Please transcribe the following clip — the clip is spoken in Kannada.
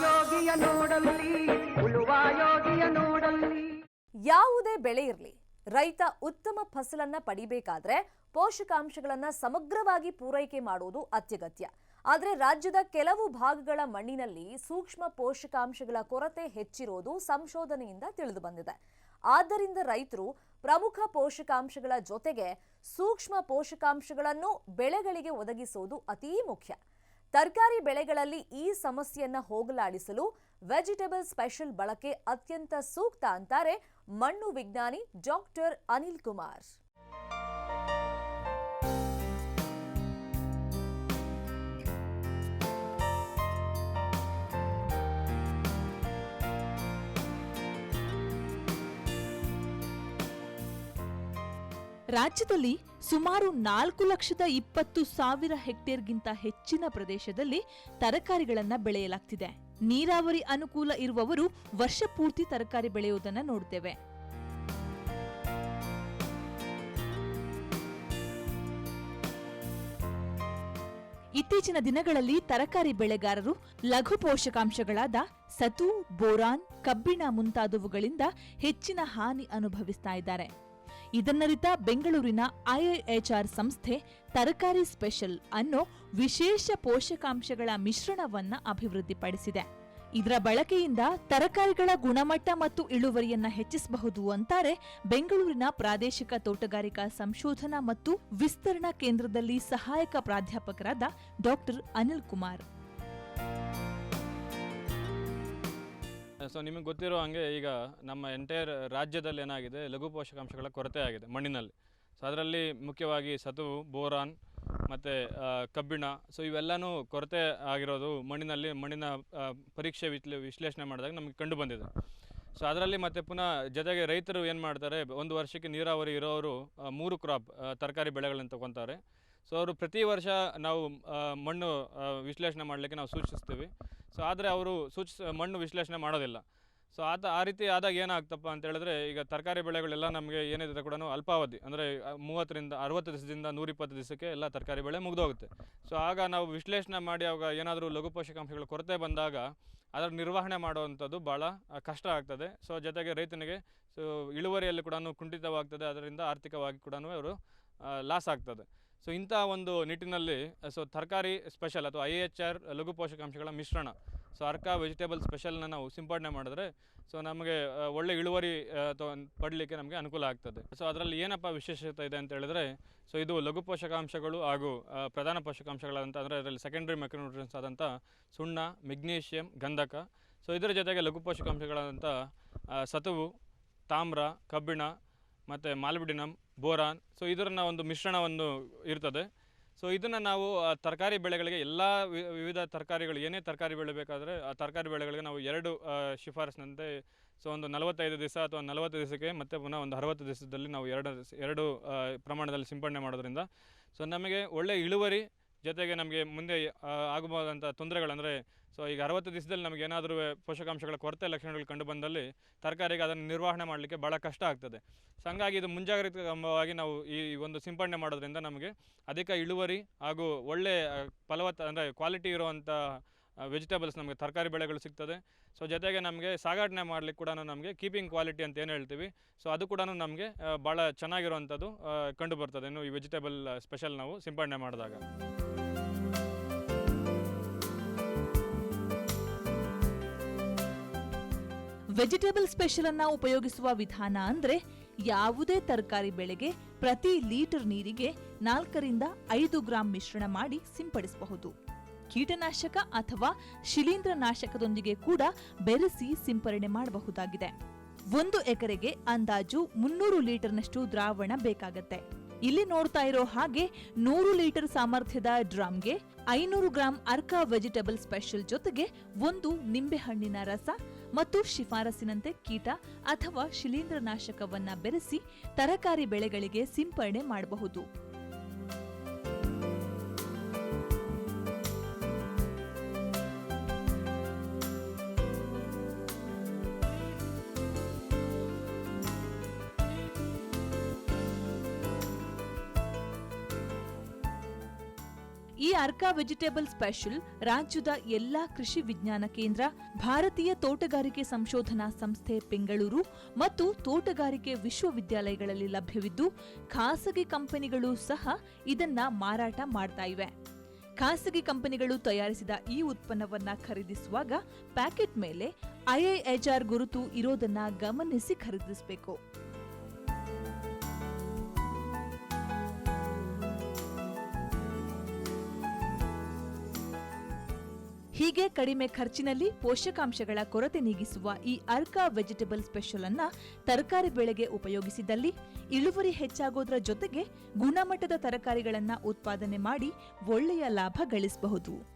ಯೋಗಿಯ ನೋಡಲ್ಲಿ ಉಳುವ ಯೋಗಿಯ ನೋಡಲ್ಲಿ. ಯಾವುದೇ ಬೆಳೆ ಇರಲಿ, ರೈತ ಉತ್ತಮ ಫಸಲನ್ನ ಪಡಿಬೇಕಾದ್ರೆ ಪೋಷಕಾಂಶಗಳನ್ನ ಸಮಗ್ರವಾಗಿ ಪೂರೈಕೆ ಮಾಡುವುದು ಅತ್ಯಗತ್ಯ. ಆದರೆ ರಾಜ್ಯದ ಕೆಲವು ಭಾಗಗಳ ಮಣ್ಣಿನಲ್ಲಿ ಸೂಕ್ಷ್ಮ ಪೋಷಕಾಂಶಗಳ ಕೊರತೆ ಹೆಚ್ಚಿರೋದು ಸಂಶೋಧನೆಯಿಂದ ತಿಳಿದು ಬಂದಿದೆ. ಆದ್ದರಿಂದ ರೈತರು ಪ್ರಮುಖ ಪೋಷಕಾಂಶಗಳ ಜೊತೆಗೆ ಸೂಕ್ಷ್ಮ ಪೋಷಕಾಂಶಗಳನ್ನು ಬೆಳೆಗಳಿಗೆ ಒದಗಿಸುವುದು ಅತೀ ಮುಖ್ಯ. ತರಕಾರಿ ಬೆಳೆಗಳಲ್ಲಿ ಈ ಸಮಸ್ಯೆಯನ್ನ ಹೋಗಲಾಡಿಸಲು ವೆಜಿಟೇಬಲ್ ಸ್ಪೆಷಲ್ ಬಳಕೆ ಅತ್ಯಂತ ಸೂಕ್ತ ಅಂತಾರೆ ಮಣ್ಣು ವಿಜ್ಞಾನಿ ಡಾಕ್ಟರ್ ಅನಿಲ್ ಕುಮಾರ್. ರಾಜ್ಯದಲ್ಲಿ ಸುಮಾರು 4,20,000 ಹೆಕ್ಟೇರ್ಗಿಂತ ಹೆಚ್ಚಿನ ಪ್ರದೇಶದಲ್ಲಿ ತರಕಾರಿಗಳನ್ನು ಬೆಳೆಯಲಾಗ್ತಿದೆ. ನೀರಾವರಿ ಅನುಕೂಲ ಇರುವವರು ವರ್ಷ ಪೂರ್ತಿ ತರಕಾರಿ ಬೆಳೆಯುವುದನ್ನು ನೋಡ್ತೇವೆ. ಇತ್ತೀಚಿನ ದಿನಗಳಲ್ಲಿ ತರಕಾರಿ ಬೆಳೆಗಾರರು ಲಘು ಪೋಷಕಾಂಶಗಳಾದ ಸತು, ಬೋರಾನ್, ಕಬ್ಬಿಣ ಮುಂತಾದವುಗಳಿಂದ ಹೆಚ್ಚಿನ ಹಾನಿ ಅನುಭವಿಸ್ತಾ ಇದ್ದಾರೆ. ಇದನ್ನರಿತ ಬೆಂಗಳೂರಿನ IIHR ಸಂಸ್ಥೆ ತರಕಾರಿ ಸ್ಪೆಷಲ್ ಅನ್ನೋ ವಿಶೇಷ ಪೋಷಕಾಂಶಗಳ ಮಿಶ್ರಣವನ್ನ ಅಭಿವೃದ್ಧಿಪಡಿಸಿದೆ. ಇದರ ಬಳಕೆಯಿಂದ ತರಕಾರಿಗಳ ಗುಣಮಟ್ಟ ಮತ್ತು ಇಳುವರಿಯನ್ನ ಹೆಚ್ಚಿಸಬಹುದು ಅಂತಾರೆ ಬೆಂಗಳೂರಿನ ಪ್ರಾದೇಶಿಕ ತೋಟಗಾರಿಕಾ ಸಂಶೋಧನಾ ಮತ್ತು ವಿಸ್ತರಣಾ ಕೇಂದ್ರದಲ್ಲಿ ಸಹಾಯಕ ಪ್ರಾಧ್ಯಾಪಕರಾದ ಡಾಕ್ಟರ್ ಅನಿಲ್ ಕುಮಾರ್. ಸೊ ನಿಮಗೆ ಗೊತ್ತಿರೋ ಹಾಗೆ ಈಗ ನಮ್ಮ ಎಂಟೈರ್ ರಾಜ್ಯದಲ್ಲಿ ಏನಾಗಿದೆ, ಲಘು ಪೋಷಕಾಂಶಗಳ ಕೊರತೆ ಆಗಿದೆ ಮಣ್ಣಿನಲ್ಲಿ. ಸೊ ಅದರಲ್ಲಿ ಮುಖ್ಯವಾಗಿ ಸತುವು, ಬೋರಾನ್ ಮತ್ತು ಕಬ್ಬಿಣ, ಸೊ ಇವೆಲ್ಲನೂ ಕೊರತೆ ಆಗಿರೋದು ಮಣ್ಣಿನ ಪರೀಕ್ಷೆ ವಿಶ್ಲೇಷಣೆ ಮಾಡಿದಾಗ ನಮಗೆ ಕಂಡು ಬಂದಿದೆ. ಸೊ ಅದರಲ್ಲಿ ಮತ್ತೆ ಪುನಃ ಜೊತೆಗೆ ರೈತರು ಏನು ಮಾಡ್ತಾರೆ, ಒಂದು ವರ್ಷಕ್ಕೆ ನೀರಾವರಿ ಇರೋರು 3 ಕ್ರಾಪ್ ತರಕಾರಿ ಬೆಳೆಗಳನ್ನು ತಗೊತಾರೆ. ಸೊ ಅವರು ಪ್ರತಿ ವರ್ಷ ನಾವು ಮಣ್ಣು ವಿಶ್ಲೇಷಣೆ ಮಾಡಲಿಕ್ಕೆ ನಾವು ಸೂಚಿಸ್ತೀವಿ. ಸೊ ಆದರೆ ಅವರು ಮಣ್ಣು ವಿಶ್ಲೇಷಣೆ ಮಾಡೋದಿಲ್ಲ. ಸೊ ಆ ರೀತಿ ಆದಾಗ ಏನಾಗ್ತಪ್ಪ ಅಂತ ಹೇಳಿದ್ರೆ, ಈಗ ತರಕಾರಿ ಬೆಳೆಗಳೆಲ್ಲ ನಮಗೆ ಏನಿದೆ ಕೂಡ ಅಲ್ಪಾವಧಿ, ಅಂದರೆ 30ರಿಂದ 60 ದಿವಸದಿಂದ 120 ದಿವಸಕ್ಕೆ ಎಲ್ಲ ತರಕಾರಿ ಬೆಳೆ ಮುಗಿದೋಗುತ್ತೆ. ಸೊ ಆಗ ನಾವು ವಿಶ್ಲೇಷಣೆ ಮಾಡಿ ಆವಾಗ ಏನಾದರೂ ಲಘು ಪೋಷಕಾಂಶಗಳ ಕೊರತೆ ಬಂದಾಗ ಅದರ ನಿರ್ವಹಣೆ ಮಾಡುವಂಥದ್ದು ಭಾಳ ಕಷ್ಟ ಆಗ್ತದೆ. ಸೊ ಜೊತೆಗೆ ರೈತನಿಗೆ ಇಳುವರಿಯಲ್ಲಿ ಕೂಡ ಕುಂಠಿತವಾಗ್ತದೆ, ಅದರಿಂದ ಆರ್ಥಿಕವಾಗಿ ಕೂಡ ಅವರು ಲಾಸ್ ಆಗ್ತದೆ. ಸೊ ಇಂಥ ಒಂದು ನಿಟ್ಟಿನಲ್ಲಿ ತರಕಾರಿ ಸ್ಪೆಷಲ್ ಅಥವಾ IIHR ಲಘು ಪೋಷಕಾಂಶಗಳ ಮಿಶ್ರಣ, ಸೊ ಅರ್ಕಾ ವೆಜಿಟೇಬಲ್ ಸ್ಪೆಷಲ್ನ ನಾವು ಸಿಂಪಡಣೆ ಮಾಡಿದ್ರೆ ನಮಗೆ ಒಳ್ಳೆ ಇಳುವರಿ ಪಡಲಿಕ್ಕೆ ನಮಗೆ ಅನುಕೂಲ ಆಗ್ತದೆ. ಸೊ ಅದರಲ್ಲಿ ಏನಪ್ಪ ವಿಶೇಷತೆ ಇದೆ ಅಂತ ಹೇಳಿದ್ರೆ, ಇದು ಲಘು ಪೋಷಕಾಂಶಗಳು ಹಾಗೂ ಪ್ರಧಾನ ಪೋಷಕಾಂಶಗಳಾದಂಥ, ಅಂದರೆ ಅದರಲ್ಲಿ ಸೆಕೆಂಡ್ರಿ ಮೈಕ್ರೋನ್ಯೂಟ್ರಿಯೆಂಟ್ಸ್ ಆದಂಥ ಸುಣ್ಣ, ಮೆಗ್ನೀಷಿಯಂ, ಗಂಧಕ, ಇದರ ಜೊತೆಗೆ ಲಘು ಪೋಷಕಾಂಶಗಳಾದಂಥ ಸತುವು, ತಾಮ್ರ, ಕಬ್ಬಿಣ ಮತ್ತು ಮಾಲಿಬ್ಡಿನಮ್, ಬೋರಾನ್, ಇದರ ಒಂದು ಮಿಶ್ರಣವನ್ನು ಇರ್ತದೆ. ಇದನ್ನು ನಾವು ತರಕಾರಿ ಬೆಳೆಗಳಿಗೆ ಎಲ್ಲ ವಿವಿಧ ತರಕಾರಿಗಳು, ಏನೇ ತರಕಾರಿ ಬೆಳೆಬೇಕಾದ್ರೆ ಆ ತರಕಾರಿ ಬೆಳೆಗಳಿಗೆ ನಾವು 2 ಶಿಫಾರಸ್ಸಿನಂತೆ ಒಂದು 45 ದಿವಸ ಅಥವಾ 40 ದಿವಸಕ್ಕೆ ಮತ್ತು ಪುನಃ ಒಂದು 60 ದಿವಸದಲ್ಲಿ ನಾವು ಎರಡು ಪ್ರಮಾಣದಲ್ಲಿ ಸಿಂಪಡಣೆ ಮಾಡೋದ್ರಿಂದ ನಮಗೆ ಒಳ್ಳೆಯ ಇಳುವರಿ, ಜೊತೆಗೆ ನಮಗೆ ಮುಂದೆ ಆಗಬಹುದಂಥ ತೊಂದರೆಗಳಂದರೆ ಈಗ 60 ದಿವಸದಲ್ಲಿ ನಮಗೆ ಏನಾದರೂ ಪೋಷಕಾಂಶಗಳ ಕೊರತೆ ಲಕ್ಷಣಗಳು ಕಂಡು ಬಂದಲ್ಲಿ ತರಕಾರಿಗೆ ಅದನ್ನು ನಿರ್ವಹಣೆ ಮಾಡಲಿಕ್ಕೆ ಭಾಳ ಕಷ್ಟ ಆಗ್ತದೆ. ಹಂಗಾಗಿ ಇದು ಮುಂಜಾಗ್ರತಾ ಕ್ರಮವಾಗಿ ನಾವು ಈ ಒಂದು ಸಿಂಪಡಣೆ ಮಾಡೋದ್ರಿಂದ ನಮಗೆ ಅಧಿಕ ಇಳುವರಿ ಹಾಗೂ ಒಳ್ಳೆ ಅಂದರೆ ಕ್ವಾಲಿಟಿ ಇರುವಂಥ ವೆಜಿಟೇಬಲ್ಸ್, ನಮಗೆ ತರಕಾರಿ ಬೆಳೆಗಳು ಸಿಗ್ತದೆ. ಜೊತೆಗೆ ನಮಗೆ ಸಾಗಾಟನೆ ಮಾಡಲಿಕ್ಕೆ ಕೂಡ ನಮಗೆ ಕೀಪಿಂಗ್ ಕ್ವಾಲಿಟಿ ಅಂತ ಏನು ಹೇಳ್ತೀವಿ, ಅದು ಕೂಡ ನಮಗೆ ಭಾಳ ಚೆನ್ನಾಗಿರುವಂಥದ್ದು ಕಂಡು ಬರ್ತದೆ ಈ ವೆಜಿಟೇಬಲ್ ಸ್ಪೆಷಲ್ ನಾವು ಸಿಂಪಡಣೆ ಮಾಡಿದಾಗ. ವೆಜಿಟೇಬಲ್ ಸ್ಪೆಷಲ್ ಅನ್ನ ಉಪಯೋಗಿಸುವ ವಿಧಾನ ಅಂದ್ರೆ, ಯಾವುದೇ ತರಕಾರಿ ಬೆಳೆಗೆ ಪ್ರತಿ ಲೀಟರ್ ನೀರಿಗೆ 4ರಿಂದ 5 ಗ್ರಾಂ ಮಿಶ್ರಣ ಮಾಡಿ ಸಿಂಪಡಿಸಬಹುದು. ಕೀಟನಾಶಕ ಅಥವಾ ಶಿಲೀಂಧ್ರನಾಶಕದೊಂದಿಗೆ ಕೂಡ ಬೆರೆಸಿ ಸಿಂಪರಣೆ ಮಾಡಬಹುದಾಗಿದೆ. 1 ಎಕರೆಗೆ ಅಂದಾಜು 300 ಲೀಟರ್ನಷ್ಟು ದ್ರಾವಣ ಬೇಕಾಗತ್ತೆ. ಇಲ್ಲಿ ನೋಡ್ತಾ ಇರೋ ಹಾಗೆ 100 ಲೀಟರ್ ಸಾಮರ್ಥ್ಯದ ಡ್ರಮ್ಗೆ 500 ಗ್ರಾಂ ಅರ್ಕಾ ವೆಜಿಟೇಬಲ್ ಸ್ಪೆಷಲ್ ಜೊತೆಗೆ 1 ನಿಂಬೆಹಣ್ಣಿನ ರಸ ಮತ್ತು ಶಿಫಾರಸಿನಂತೆ ಕೀಟ ಅಥವಾ ಶಿಲೀಂಧ್ರನಾಶಕವನ್ನ ಬೆರೆಸಿ ತರಕಾರಿ ಬೆಳೆಗಳಿಗೆ ಸಿಂಪರಣೆ ಮಾಡಬಹುದು. ಈ ಅರ್ಕಾ ವೆಜಿಟೇಬಲ್ ಸ್ಪೆಷಲ್ ರಾಜ್ಯದ ಎಲ್ಲಾ ಕೃಷಿ ವಿಜ್ಞಾನ ಕೇಂದ್ರ, ಭಾರತೀಯ ತೋಟಗಾರಿಕೆ ಸಂಶೋಧನಾ ಸಂಸ್ಥೆ ಬೆಂಗಳೂರು ಮತ್ತು ತೋಟಗಾರಿಕೆ ವಿಶ್ವವಿದ್ಯಾಲಯಗಳಲ್ಲಿ ಲಭ್ಯವಿದ್ದು, ಖಾಸಗಿ ಕಂಪನಿಗಳು ಸಹ ಇದನ್ನ ಮಾರಾಟ ಮಾಡ್ತಾ ಇವೆ. ಖಾಸಗಿ ಕಂಪನಿಗಳು ತಯಾರಿಸಿದ ಈ ಉತ್ಪನ್ನವನ್ನ ಖರೀದಿಸುವಾಗ ಪ್ಯಾಕೆಟ್ ಮೇಲೆ IIHR ಗುರುತು ಇರೋದನ್ನ ಗಮನಿಸಿ ಖರೀದಿಸಬೇಕು. ಹೀಗೆ ಕಡಿಮೆ ಖರ್ಚಿನಲ್ಲಿ ಪೋಷಕಾಂಶಗಳ ಕೊರತೆ ನೀಗಿಸುವ ಈ ಅರ್ಕಾ ವೆಜಿಟೇಬಲ್ ಸ್ಪೆಷಲ್ ಅನ್ನ ತರಕಾರಿ ಬೆಳೆಗೆ ಉಪಯೋಗಿಸಿದಲ್ಲಿ ಇಳುವರಿ ಹೆಚ್ಚಾಗೋದ್ರ ಜೊತೆಗೆ ಗುಣಮಟ್ಟದ ತರಕಾರಿಗಳನ್ನ ಉತ್ಪಾದನೆ ಮಾಡಿ ಒಳ್ಳೆಯ ಲಾಭ ಗಳಿಸಬಹುದು.